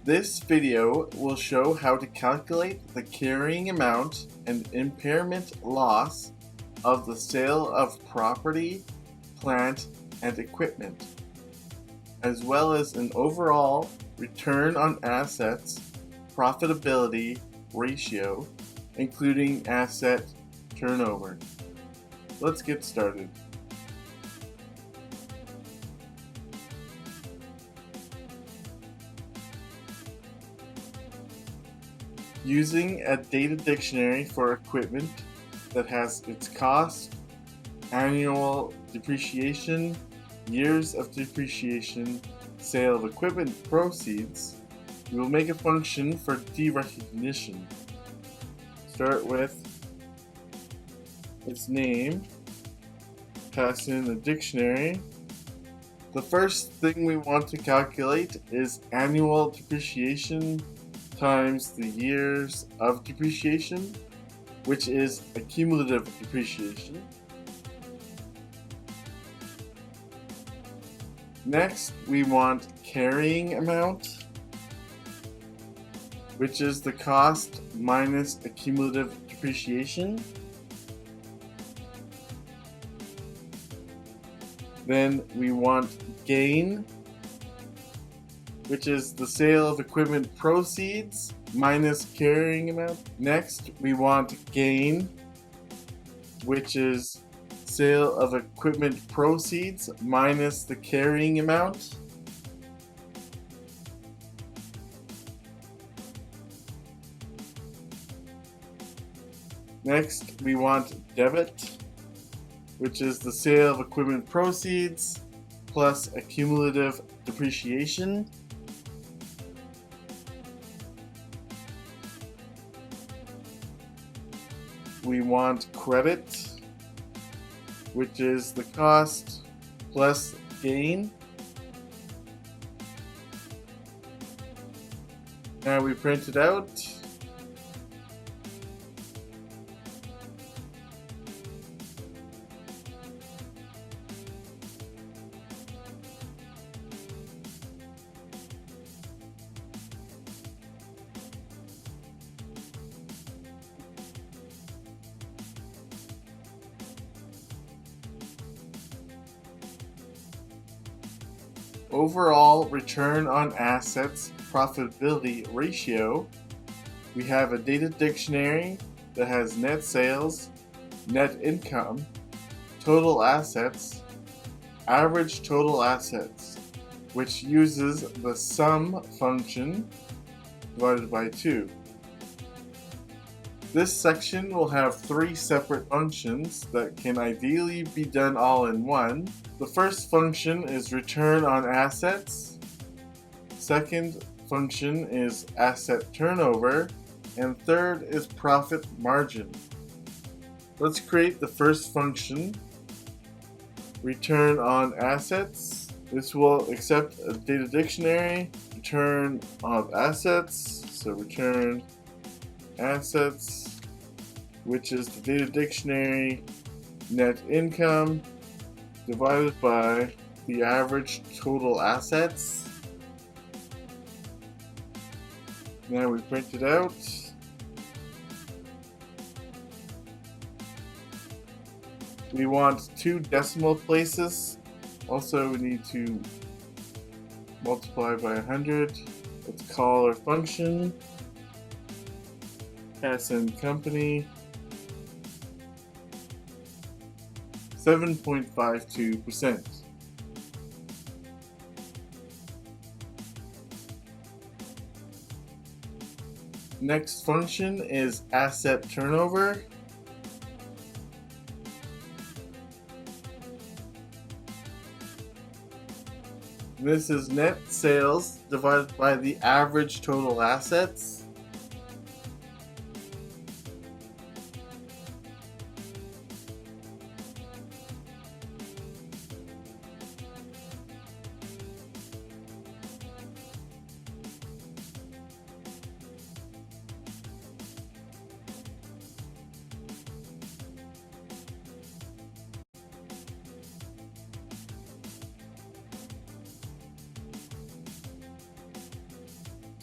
This video will show how to calculate the carrying amount and impairment loss of the sale of property, plant, and equipment, as well as an overall return on assets profitability ratio, including asset turnover. Let's get started. Using a data dictionary for equipment that has its cost, annual depreciation, years of depreciation, sale of equipment proceeds, we will make a function for derecognition. Start with its name, pass in the dictionary. The first thing we want to calculate is annual depreciation times the years of depreciation, which is accumulative depreciation. Next, we want carrying amount, which is the cost minus accumulative depreciation. Then we want gain, which is the sale of equipment proceeds minus carrying amount. Next, we want gain, which is sale of equipment proceeds minus the carrying amount. Next, we want debit, which is the sale of equipment proceeds plus accumulative depreciation. We want credit, which is the cost plus gain. Now we print it out. Overall return on assets profitability ratio, we have a data dictionary that has net sales, net income, total assets, average total assets, which uses the sum function divided by 2. This section will have 3 separate functions that can ideally be done all in one. The first function is return on assets. Second function is asset turnover. And third is profit margin. Let's create the first function, return on assets. This will accept a data dictionary, return of assets, so return assets, which is the data dictionary net income divided by the average total assets. Now we print it out. We want 2 decimal places. Also, we need to multiply by 100. Let's call our function. Pass in company. 7.52%. Next function is asset turnover. This is net sales divided by the average total assets.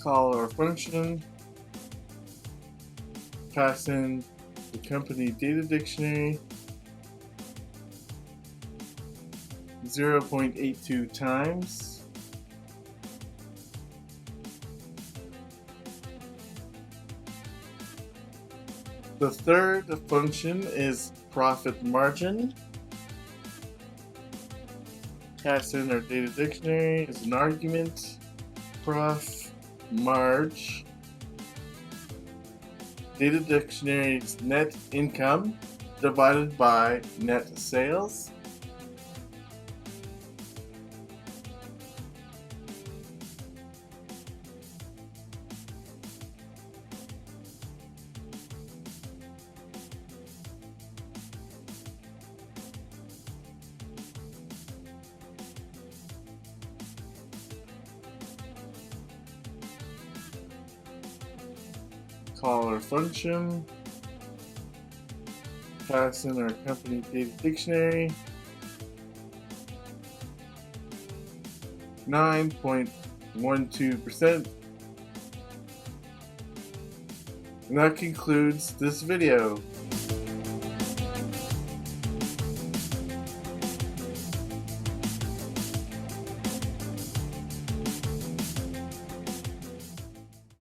call our function, pass in the company data dictionary, 0.82 times, the third function is profit margin. Pass in our data dictionary as an argument, prof marg, data dictionary's net income divided by net sales. Call our function, pass in our company data dictionary, 9.12%. And that concludes this video.